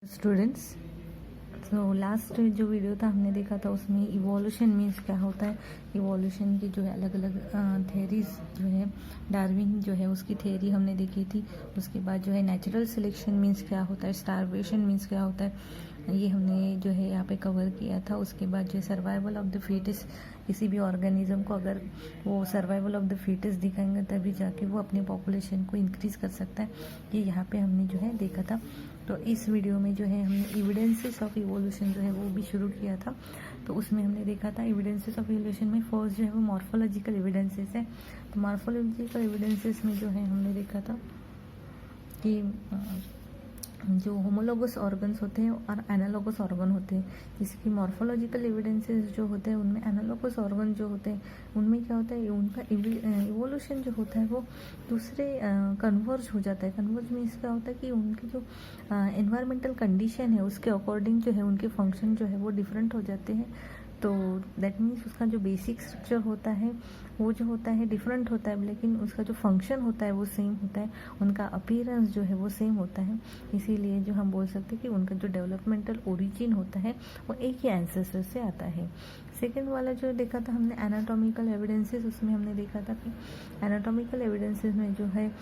Students, तो last जो video था हमने देखा था उसमें इवोल्यूशन मीन्स क्या होता है। इवोल्यूशन की जो है अलग अलग थेरीज जो है, डार्विन जो है उसकी थेरी हमने देखी थी। उसके बाद जो है नेचुरल सिलेक्शन मीन्स क्या होता है, स्टारवेशन मीन्स क्या होता है, ये हमने जो है यहाँ पे कवर किया था। उसके बाद जो है सर्वाइवल ऑफ द फीटस, किसी भी ऑर्गेनिज्म को अगर वो सर्वाइवल ऑफ द फीटस दिखाएंगे तभी जाके वो अपनी पॉपुलेशन को इंक्रीज कर सकता है। ये यहाँ पे हमने जो है देखा था। तो इस वीडियो में जो है हमने एविडेंसेस ऑफ इवोल्यूशन जो है वो भी शुरू किया था। तो उसमें हमने देखा था एविडेंसेस ऑफ इवोल्यूशन में फर्स्ट जो है वो मॉर्फोलॉजिकल एविडेंसेस है। तो मॉर्फोलॉजिकल एविडेंसेस में जो है हमने देखा था कि जो होमोलोगस ऑर्गन्स होते हैं और एनालोगस ऑर्गन होते हैं। जैसे कि मॉर्फोलॉजिकल एविडेंसेस जो होते हैं उनमें एनालोगस ऑर्गन जो होते हैं उनमें क्या होता है, उनका इवोल्यूशन जो होता है वो दूसरे कन्वर्ज हो जाता है। कन्वर्ज मीन्स क्या होता है कि उनकी जो एनवायरमेंटल कंडीशन है उसके अकॉर्डिंग जो है उनके फंक्शन जो है वो डिफरेंट हो जाते हैं। तो दैट मीन्स उसका जो बेसिक स्ट्रक्चर होता है वो जो होता है डिफरेंट होता है, लेकिन उसका जो फंक्शन होता है वो सेम होता है, उनका अपीयरेंस जो है वो सेम होता है। इसीलिए जो हम बोल सकते हैं कि उनका जो डेवलपमेंटल ओरिजिन होता है वो एक ही एंसेस्टर से आता है। सेकेंड वाला जो देखा था हमने एनाटॉमिकल एविडेंसेस, उसमें हमने देखा था कि एनाटॉमिकल एविडेंसेस में जो है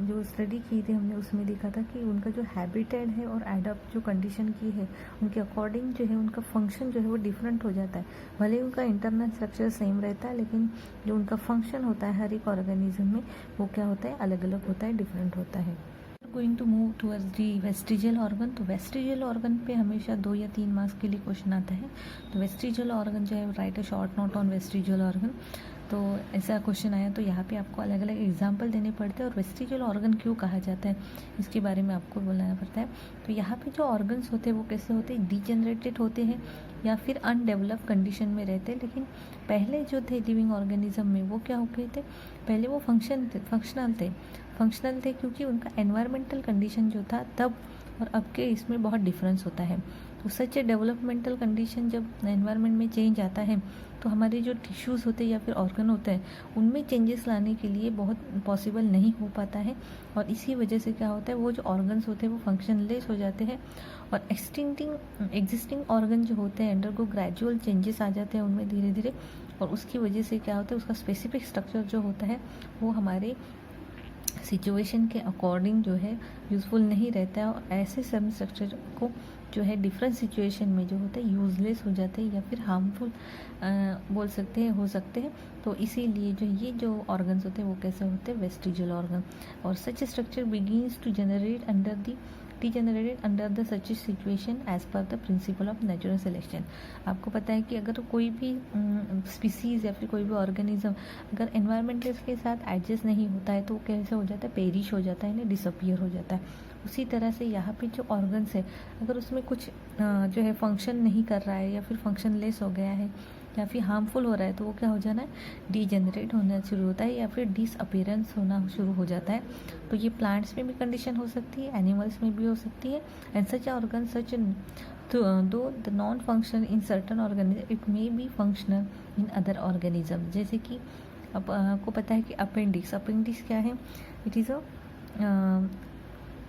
जो स्टडी की थी हमने उसमें देखा था कि उनका जो हैबिटेट है और एडप्ट जो कंडीशन की है उनके अकॉर्डिंग जो है उनका फंक्शन जो है वो डिफरेंट हो जाता है। भले उनका इंटरनल स्ट्रक्चर सेम रहता है लेकिन जो उनका फंक्शन होता है हर एक ऑर्गेनिज्म में वो क्या होता है, अलग अलग होता है, डिफरेंट होता है। Going to move towards the vestigial organ. तो वेस्टिजियल ऑर्गन पे हमेशा 2 या 3 मार्क्स के लिए क्वेश्चन आता है। तो वेस्टिजियल ऑर्गन जो है, right a short note on vestigial organ. तो ऐसा क्वेश्चन आया तो यहाँ पे आपको अलग अलग एग्जाम्पल देने पड़ते हैं और वेस्टिजियल ऑर्गन क्यों कहा जाता है इसके बारे में आपको बोलना पड़ता है। तो यहाँ पे जो ऑर्गन्स होते हैं वो कैसे होते हैं, डीजेनरेटेड होते हैं या फिर अनडेवलप कंडीशन में रहते हैं। लेकिन पहले जो थे लिविंग ऑर्गेनिज्म में वो क्या हो गए थे, पहले वो फंक्शनल थे क्योंकि उनका एनवायरमेंटल कंडीशन जो था तब और अब के इसमें बहुत डिफरेंस होता है। तो सच ए डेवलपमेंटल कंडीशन जब एनवायरनमेंट में चेंज आता है तो हमारे जो टिश्यूज़ होते हैं या फिर ऑर्गन होते हैं उनमें चेंजेस लाने के लिए बहुत पॉसिबल नहीं हो पाता है। और इसी वजह से क्या होता है, वो जो ऑर्गन्स होते हैं वो फंक्शनलेस हो जाते हैं और एग्जिस्टिंग ऑर्गन जो होते हैं अंडर को ग्रेजुअल चेंजेस आ जाते हैं उनमें धीरे धीरे। और उसकी वजह से क्या होता है, उसका स्पेसिफिक स्ट्रक्चर जो होता है वो हमारे सिचुएशन के अकॉर्डिंग जो है यूज़फुल नहीं रहता है और ऐसे सब स्ट्रक्चर को जो है डिफरेंट सिचुएशन में जो होता है यूजलेस हो जाते हैं या फिर हार्मफुल बोल सकते हैं, हो सकते हैं। तो इसीलिए जो ये जो ऑर्गन्स होते हैं वो कैसे होते हैं, वेस्टिजियल ऑर्गन। और such structure begins to generate under the degenerated under the such a situation as per the principle of natural selection। आपको पता है कि अगर कोई भी स्पीसीज या फिर कोई भी ऑर्गेनिज्म अगर एनवायरमेंट के साथ एडजस्ट नहीं होता है तो वो कैसे हो जाता है, पेरिश हो जाता है, डिसअपियर हो जाता है। उसी तरह से यहाँ पे जो ऑर्गन्स है अगर उसमें कुछ जो है फंक्शन नहीं कर रहा है या फिर फंक्शनलेस हो गया है या फिर हार्मफुल हो रहा है तो वो क्या हो जाना है, डीजेनरेट होना शुरू होता है या फिर डिसअपियरेंस होना शुरू हो जाता है। तो ये प्लांट्स में भी कंडीशन हो सकती है, एनिमल्स में भी हो सकती है। एंड सच ऑर्गन सच दो the non function in certain organism it may be functional in other organism. जैसे कि अब आपको पता है कि अपेंडिक्स क्या है, it is a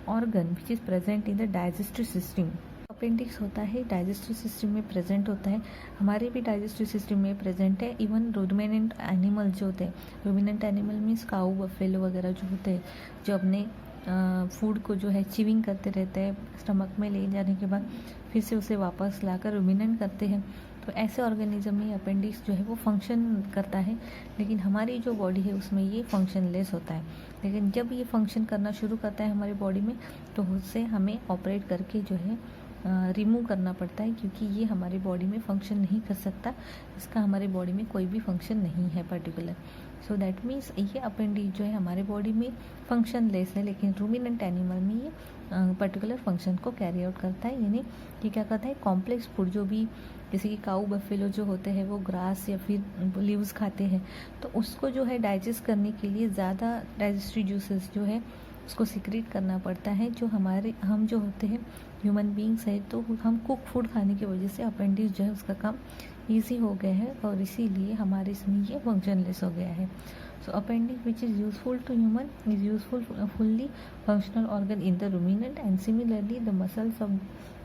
organ which is present in the digestive system. Appendix होता है डाइजेस्टिव सिस्टम में प्रेजेंट होता है, हमारे भी डाइजेस्टिव सिस्टम में प्रेजेंट है। इवन रूमिनेंट एनिमल जो होते हैं, रूमिनेंट एनिमल मीन्स काऊ बफेलो वगैरह जो होते हैं जो अपने फूड को जो है चिविंग करते रहते हैं, स्टमक में ले जाने के बाद फिर से उसे वापस लाकर रूमिनेंट करते हैं। तो ऐसे ऑर्गेनिज्म में अपेंडिक्स जो है वो फंक्शन करता है, लेकिन हमारी जो बॉडी है उसमें ये फंक्शनलेस होता है। लेकिन जब ये फंक्शन करना शुरू करता है हमारी बॉडी में तो उससे हमें ऑपरेट करके जो है रिमूव करना पड़ता है क्योंकि ये हमारी बॉडी में फंक्शन नहीं कर सकता, इसका हमारी बॉडी में कोई भी फंक्शन नहीं है पर्टिकुलर। सो दैट मीन्स ये अपेंडिक्स जो है हमारे बॉडी में फंक्शनलेस है, लेकिन रूमिनेंट एनिमल में ये पर्टिकुलर फंक्शन को कैरी आउट करता है। यानी कि क्या करता है, कॉम्प्लेक्स फूड जो भी जैसे कि काऊ बफेलो जो होते हैं वो ग्रास या फिर लीव्स खाते हैं तो उसको जो है डाइजेस्ट करने के लिए ज़्यादा डाइजेस्टिव जूसेस जो है उसको सिक्रेट करना पड़ता है। जो हम जो होते हैं ह्यूमन बींग्स है तो हम कुक फूड खाने की वजह से अपेंडिक्स जो है उसका काम ईजी हो गया है और इसीलिए हमारे इसमें ये फंक्शनलेस हो गया है। So appendix which is useful to human is useful fully functional organ in the ruminant, and similarly the muscles of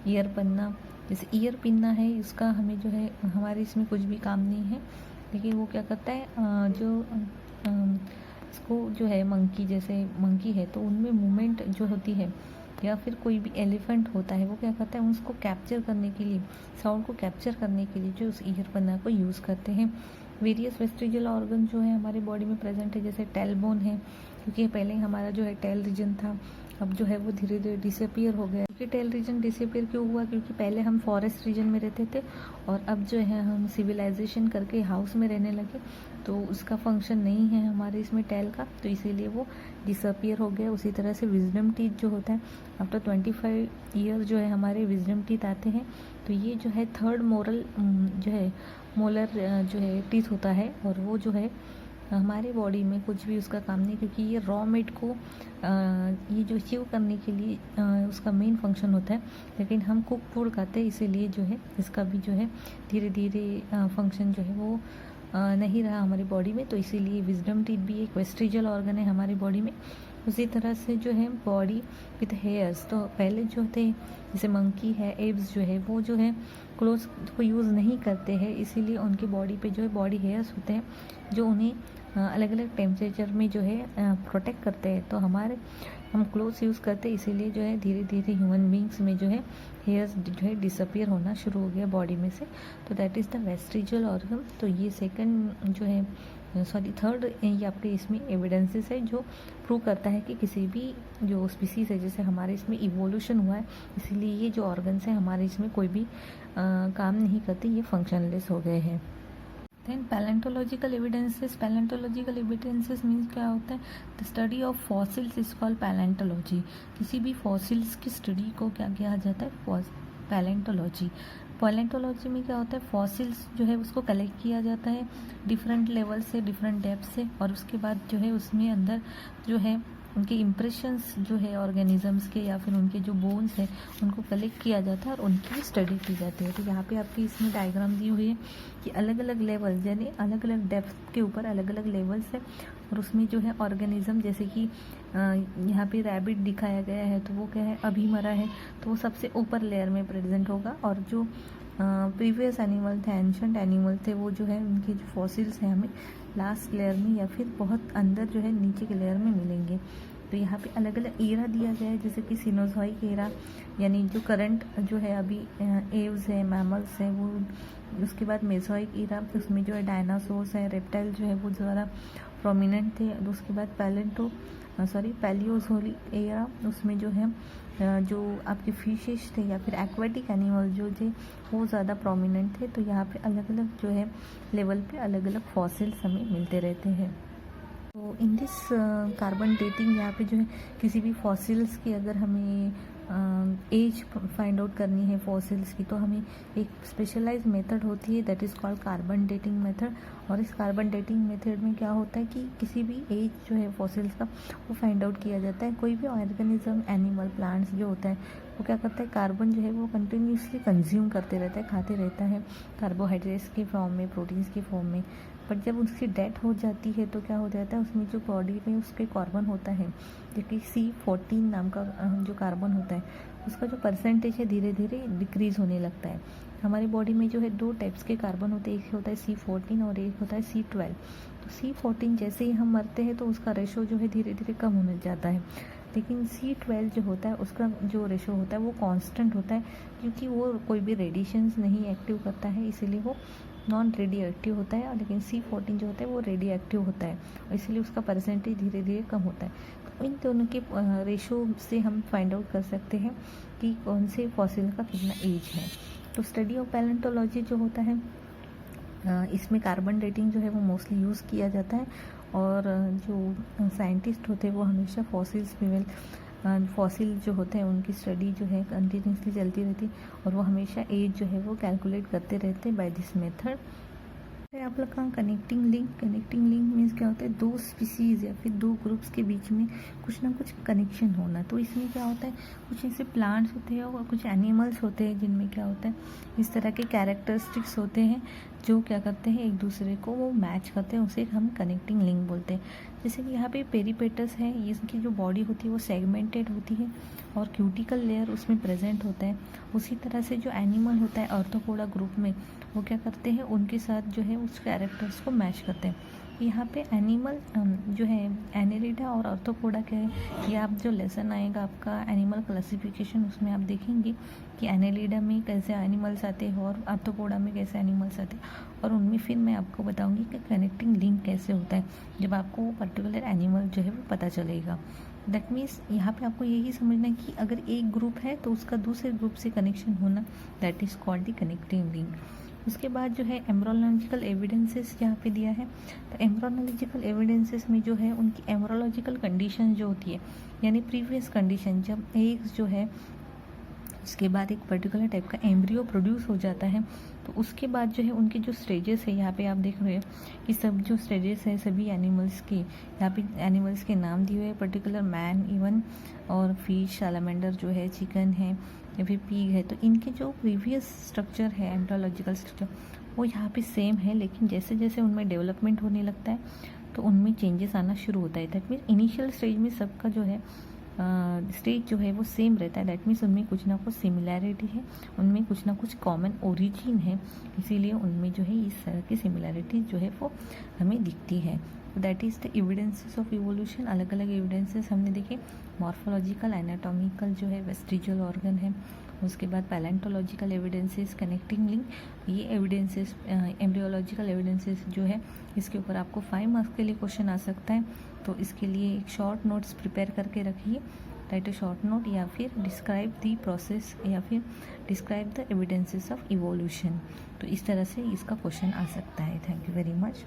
ear panna, जैसे ईयर पिन्ना है इसका हमें जो है हमारे इसमें कुछ भी काम नहीं है, लेकिन वो क्या करता है जो इसको जो है मंकी, जैसे मंकी है तो उनमें मूवमेंट जो होती है, या फिर कोई भी एलिफेंट होता है वो क्या करता है उसको कैप्चर करने के लिए, साउंड को कैप्चर करने के लिए जो उस ईयर पन्ना को यूज़ करते हैं। वेरियस वेस्टिजियल ऑर्गन जो है हमारे बॉडी में प्रेजेंट है, जैसे टेलबोन है, क्योंकि पहले हमारा जो है टेल रीजन था, अब जो है वो धीरे धीरे डिसअपियर हो गया। क्योंकि टेल रीजन डिसअपियर क्यों हुआ, क्योंकि पहले हम फॉरेस्ट रीजन में रहते थे और अब जो है हम सिविलाइजेशन करके हाउस में रहने लगे, तो उसका फंक्शन नहीं है हमारे इसमें टेल का, तो इसीलिए वो डिसअपियर हो गया। उसी तरह से विजडम टीथ जो होता है आफ्टर 25 ईयर जो है हमारे विजडम टीथ आते हैं, तो ये जो है थर्ड मोरल जो है मोलर जो है टीथ होता है, और वो जो है हमारे बॉडी में कुछ भी उसका काम नहीं, क्योंकि ये रॉ मीट को ये जो च्यू करने के लिए उसका मेन फंक्शन होता है, लेकिन हम कुक फूड खाते हैं इसीलिए जो है इसका भी जो है धीरे धीरे फंक्शन जो है वो नहीं रहा हमारी बॉडी में, तो इसीलिए विजडम टीथ भी एक वेस्टिजियल ऑर्गन है हमारी बॉडी में। उसी तरह से जो है बॉडी विथ हेयर्स, तो पहले जो थे जैसे मंकी है, एब्स जो है वो जो है क्लोथ्स को यूज़ नहीं करते हैं, इसीलिए उनकी बॉडी पे जो है बॉडी हेयर्स होते हैं जो उन्हें अलग अलग टेम्परेचर में जो है प्रोटेक्ट करते हैं। तो हम क्लोथ्स यूज़ करते हैं, इसीलिए जो है धीरे धीरे ह्यूमन बींग्स में जो है हेयर्स जो है डिसअपियर होना शुरू हो गया बॉडी में से, तो that is the vestigial organ. तो ये सेकंड जो है थर्ड ये आपके इसमें एविडेंसेस है जो प्रूव करता है कि किसी भी जो स्पीसीज़ है, जैसे हमारे इसमें इवोल्यूशन हुआ है, इसीलिए ये जो ऑर्गन्स हैं हमारे इसमें कोई भी काम नहीं करते, ये फंक्शनलेस हो गए हैं। देन पैलेंटोलॉजिकल एविडेंसेस मीन्स क्या होता है, the study of fossils is called palaeontology. किसी भी फॉसिल्स की स्टडी को क्या किया जाता है, पैलेंटोलॉजी। पैलेंटोलॉजी में क्या होता है, फॉसिल्स जो है उसको कलेक्ट किया जाता है डिफरेंट लेवल से, डिफरेंट डेप्थ से, और उसके बाद जो है उसमें अंदर जो है उनके इम्प्रेशंस जो है ऑर्गेनिजम्स के या फिर उनके जो बोन्स है उनको कलेक्ट किया जाता है और उनकी स्टडी की जाती है। तो यहाँ पे आपकी इसमें डायग्राम दी हुई है कि अलग अलग लेवल यानी अलग अलग डेप्थ के ऊपर अलग अलग लेवल्स है, और उसमें जो है ऑर्गेनिज्म, जैसे कि यहाँ पे रैबिट दिखाया गया है तो वो क्या है अभी मरा है, तो वो सबसे ऊपर लेयर में प्रेजेंट होगा, और जो प्रीवियस एनिमल थे, एंशंट एनिमल थे, वो जो है उनके जो फॉसिल्स हैं हमें लास्ट लेयर में या फिर बहुत अंदर जो है नीचे के लेयर में मिलेंगे। तो यहाँ पे अलग अलग एरा दिया गया है, जैसे कि सिनोजॉइक एरा यानी जो करंट जो है अभी एव्स है, मैमल्स है वो, उसके बाद मेसोइक एरा, उसमें जो है डायनासोर्स है, रेप्टाइल जो है वो ज़्यादा प्रोमिनेंट थे, उसके बाद पैलियोज़ोइक एरा, उसमें जो है जो आपके फिशेस थे या फिर एक्वेटिक एनिमल जो थे वो ज़्यादा प्रोमिनेंट थे। तो यहाँ पे अलग अलग जो है लेवल पे अलग अलग फॉसिल्स हमें मिलते रहते हैं। तो इन दिस कार्बन डेटिंग यहाँ पे जो है किसी भी फॉसिल्स की अगर हमें एज फाइंड आउट करनी है फॉसिल्स की, तो हमें एक स्पेशलाइज्ड मेथड होती है that is called carbon dating method. और इस कार्बन डेटिंग मेथड में क्या होता है कि किसी भी एज जो है फॉसिल्स का वो फाइंड आउट किया जाता है। कोई भी ऑर्गेनिज्म, एनिमल, प्लांट्स जो होता है वो क्या करता है, कार्बन जो है वो कंटिन्यूसली कंज्यूम करते रहता है, खाते रहता है कार्बोहाइड्रेट्स के फॉर्म में, प्रोटीन्स के फॉर्म में। बट जब उसकी डेथ हो जाती है तो क्या हो जाता है, उसमें जो बॉडी में उसके कार्बन होता है, जबकि C14 नाम का जो कार्बन होता है उसका जो परसेंटेज है धीरे धीरे डिक्रीज होने लगता है। हमारी बॉडी में जो है दो टाइप्स के कार्बन होते हैं, एक होता है C14 और एक होता है C12। तो C14 जैसे ही हम मरते हैं तो उसका रेशो जो है धीरे धीरे कम होने जाता है, लेकिन C12 जो होता है उसका जो रेशो होता है वो कांस्टेंट होता है, क्योंकि वो कोई भी रेडिएशंस नहीं एक्टिव करता है, इसीलिए वो नॉन रेडियो एक्टिव होता है। लेकिन C14 जो होता है वो रेडियो एक्टिव होता है, इसलिए उसका परसेंटेज धीरे धीरे कम होता है। तो इन दोनों के रेशो से हम फाइंड आउट कर सकते हैं कि कौन से फॉसिल का कितना एज है। तो स्टडी ऑफ पैलेंटोलॉजी जो होता है इसमें कार्बन डेटिंग जो है वो मोस्टली यूज़ किया जाता है, और जो साइंटिस्ट होते हैं वो हमेशा फॉसिल जो होते हैं उनकी स्टडी जो है कंटिन्यूसली चलती रहती है, और वो हमेशा एज जो है वो कैलकुलेट करते रहते हैं बाय दिस मेथड। आप लोग का कनेक्टिंग लिंक मीन्स क्या होता है, दो स्पीसीज़ या फिर दो ग्रुप्स के बीच में कुछ ना कुछ कनेक्शन होना। तो इसमें क्या होता है, कुछ ऐसे प्लांट्स होते हैं और कुछ एनिमल्स होते हैं जिनमें क्या होता है इस तरह के कैरेक्टरिस्टिक्स होते हैं जो क्या करते हैं एक दूसरे को वो मैच करते हैं, उसे हम कनेक्टिंग लिंक बोलते हैं। जैसे कि यहाँ पे पेरीपेटस है, इसकी जो बॉडी होती है वो सेगमेंटेड होती है और क्यूटिकल लेयर उसमें प्रेजेंट होता है। उसी तरह से जो एनिमल होता है आर्थ्रोपोडा ग्रुप में, वो क्या करते हैं उनके साथ जो है उस कैरेक्टर्स को मैच करते हैं। यहाँ पे एनिमल जो है एनेलिडा और आर्थ्रोपोडा क्या है, ये आप जो लेसन आएगा आपका एनिमल क्लासिफिकेशन, उसमें आप देखेंगे कि एनेलिडा में कैसे एनिमल्स आते हैं और आर्थ्रोपोडा में कैसे एनिमल्स आते हैं, और उनमें फिर मैं आपको बताऊंगी कि कनेक्टिंग लिंक कैसे होता है जब आपको वो पर्टिकुलर एनिमल जो है वो पता चलेगा। दैट मीन्स यहाँ पे आपको यही समझना है कि अगर एक ग्रुप है तो उसका दूसरे ग्रुप से कनेक्शन होना, that is called the connecting link. उसके बाद जो है एम्ब्रोलॉजिकल एविडेंसेस यहाँ पे दिया है। तो एम्ब्रोलॉजिकल एविडेंसेस में जो है उनकी एम्ब्रोलॉजिकल कंडीशन जो होती है, यानी प्रीवियस कंडीशन, जब एग्स जो है उसके बाद एक पर्टिकुलर टाइप का एम्ब्रियो प्रोड्यूस हो जाता है, तो उसके बाद जो है उनके जो स्टेजेस है, यहाँ पे आप देख रहे हो कि सब जो स्टेजेस है सभी एनिमल्स के, यहाँ पे एनिमल्स के नाम दिए हुए हैं, पर्टिकुलर मैन इवन और फिश, सैलामेंडर जो है, चिकन है या फिर पीग है। तो इनके जो प्रीवियस स्ट्रक्चर है एम्ब्रियोलॉजिकल स्ट्रक्चर वो यहाँ पे सेम है, लेकिन जैसे जैसे उनमें डेवलपमेंट होने लगता है तो उनमें चेंजेस आना शुरू होता है। दैट मीन्स इनिशियल स्टेज में सबका जो है स्टेज जो है वो सेम रहता है। दैट मीन्स उनमें कुछ ना कुछ सिमिलैरिटी है, उनमें कुछ ना कुछ कॉमन ओरिजिन है, इसीलिए उनमें जो है इस तरह की सिमिलैरिटी जो है वो हमें दिखती है। That is the evidences of evolution. अलग अलग एविडेंसेस हमने देखे, मॉर्फोलॉजिकल, एनाटॉमिकल जो है वेस्टिजियल ऑर्गन है, उसके बाद पैलेंटोलॉजिकल एविडेंसेस, कनेक्टिंग लिंक, ये एविडेंसेस एम्ब्रियोलॉजिकल एविडेंसेस जो है इसके ऊपर आपको 5 मार्क्स के लिए क्वेश्चन आ सकता है। तो इसके लिए एक शॉर्ट नोट्स प्रिपेयर करके रखिए, राइट अ शॉर्ट नोट, या फिर डिस्क्राइब द प्रोसेस या फिर describe the evidences of evolution. तो इस तरह से इसका क्वेश्चन आ सकता है। Thank you very much.